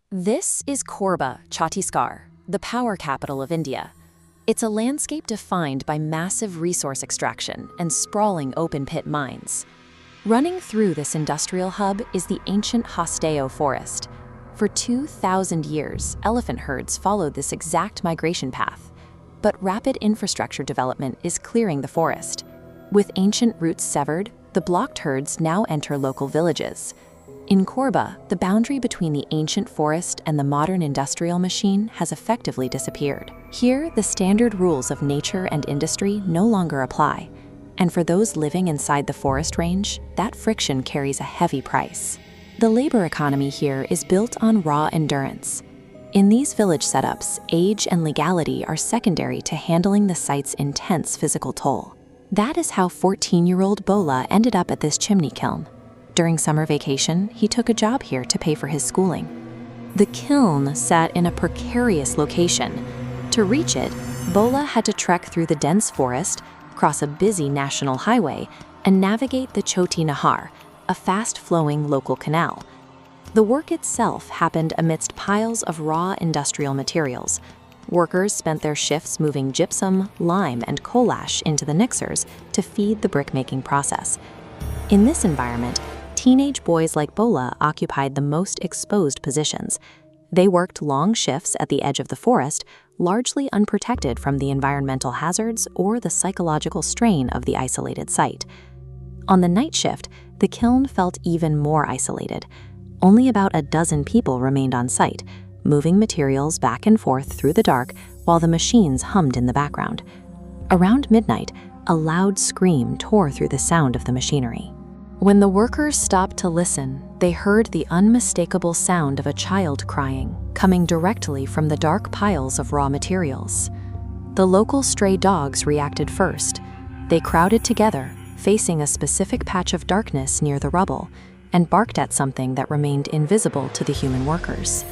This is Korba, Chhattisgarh, the power capital of India. It's a landscape defined by massive resource extraction and sprawling open-pit mines. Running through this industrial hub is the ancient Hasteo forest. For 2,000 years, elephant herds followed this exact migration path. But rapid infrastructure development is clearing the forest. With ancient roots severed, the blocked herds now enter local villages. In Korba, the boundary between the ancient forest and the modern industrial machine has effectively disappeared. Here, the standard rules of nature and industry no longer apply. And for those living inside the forest range, that friction carries a heavy price. The labor economy here is built on raw endurance. In these village setups, age and legality are secondary to handling the site's intense physical toll. That is how 14-year-old Bola ended up at this chimney kiln. During summer vacation, he took a job here to pay for his schooling. The kiln sat in a precarious location. To reach it, Bola had to trek through the dense forest, cross a busy national highway, and navigate the Choti Nahar, a fast-flowing local canal. The work itself happened amidst piles of raw industrial materials. Workers spent their shifts moving gypsum, lime, and coal ash into the mixers to feed the brick-making process. In this environment, teenage boys like Bola occupied the most exposed positions. They worked long shifts at the edge of the forest, largely unprotected from the environmental hazards or the psychological strain of the isolated site. On the night shift, the kiln felt even more isolated. Only about a dozen people remained on site, moving materials back and forth through the dark while the machines hummed in the background. Around midnight, a loud scream tore through the sound of the machinery. When the workers stopped to listen, they heard the unmistakable sound of a child crying, coming directly from the dark piles of raw materials. The local stray dogs reacted first. They crowded together, facing a specific patch of darkness near the rubble, and barked at something that remained invisible to the human workers.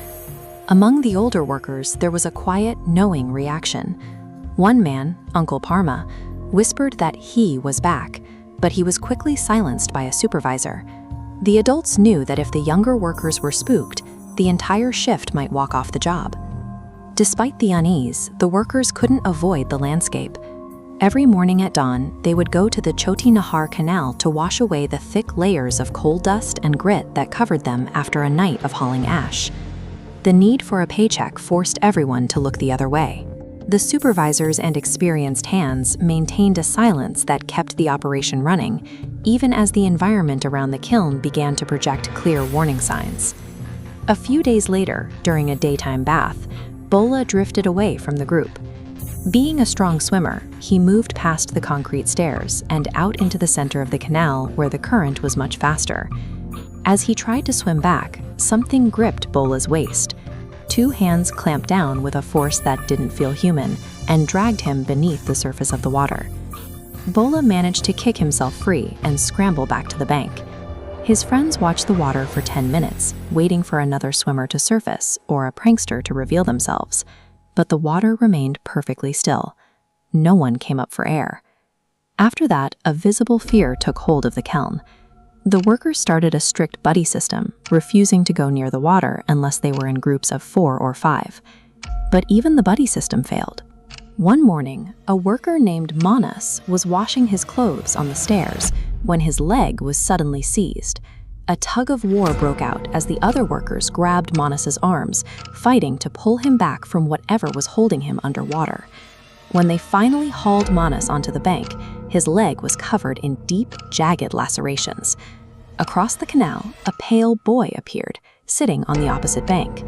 Among the older workers, there was a quiet, knowing reaction. One man, Uncle Parma, whispered that he was back, but he was quickly silenced by a supervisor. The adults knew that if the younger workers were spooked, the entire shift might walk off the job. Despite the unease, the workers couldn't avoid the landscape. Every morning at dawn, they would go to the Choti Nahar Canal to wash away the thick layers of coal dust and grit that covered them after a night of hauling ash. The need for a paycheck forced everyone to look the other way. The supervisors and experienced hands maintained a silence that kept the operation running, even as the environment around the kiln began to project clear warning signs. A few days later, during a daytime bath, Bola drifted away from the group. Being a strong swimmer, he moved past the concrete stairs and out into the center of the canal where the current was much faster. As he tried to swim back, something gripped Bola's waist. Two hands clamped down with a force that didn't feel human and dragged him beneath the surface of the water. Bola managed to kick himself free and scramble back to the bank. His friends watched the water for 10 minutes, waiting for another swimmer to surface or a prankster to reveal themselves. But the water remained perfectly still. No one came up for air. After that, a visible fear took hold of the kiln. The workers started a strict buddy system, refusing to go near the water unless they were in groups of 4 or 5. But even the buddy system failed. One morning, a worker named Manas was washing his clothes on the stairs when his leg was suddenly seized. A tug of war broke out as the other workers grabbed Manas's arms, fighting to pull him back from whatever was holding him underwater. When they finally hauled Manas onto the bank, his leg was covered in deep, jagged lacerations. Across the canal, a pale boy appeared, sitting on the opposite bank.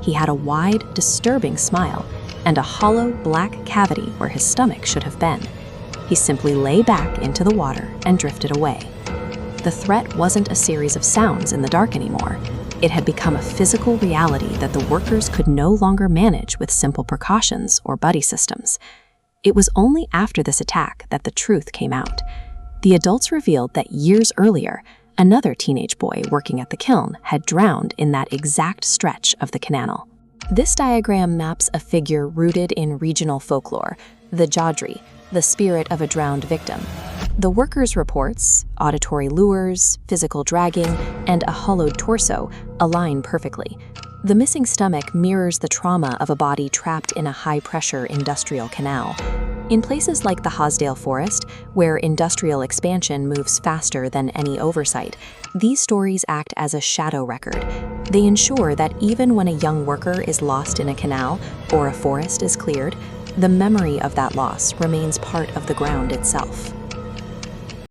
He had a wide, disturbing smile and a hollow, black cavity where his stomach should have been. He simply lay back into the water and drifted away. The threat wasn't a series of sounds in the dark anymore. It had become a physical reality that the workers could no longer manage with simple precautions or buddy systems. It was only after this attack that the truth came out. The adults revealed that years earlier, another teenage boy working at the kiln had drowned in that exact stretch of the canal. This diagram maps a figure rooted in regional folklore, the Jadri, the spirit of a drowned victim. The workers' reports, auditory lures, physical dragging, and a hollowed torso align perfectly. The missing stomach mirrors the trauma of a body trapped in a high-pressure industrial canal. In places like the Hosdale Forest, where industrial expansion moves faster than any oversight, these stories act as a shadow record. They ensure that even when a young worker is lost in a canal or a forest is cleared, the memory of that loss remains part of the ground itself.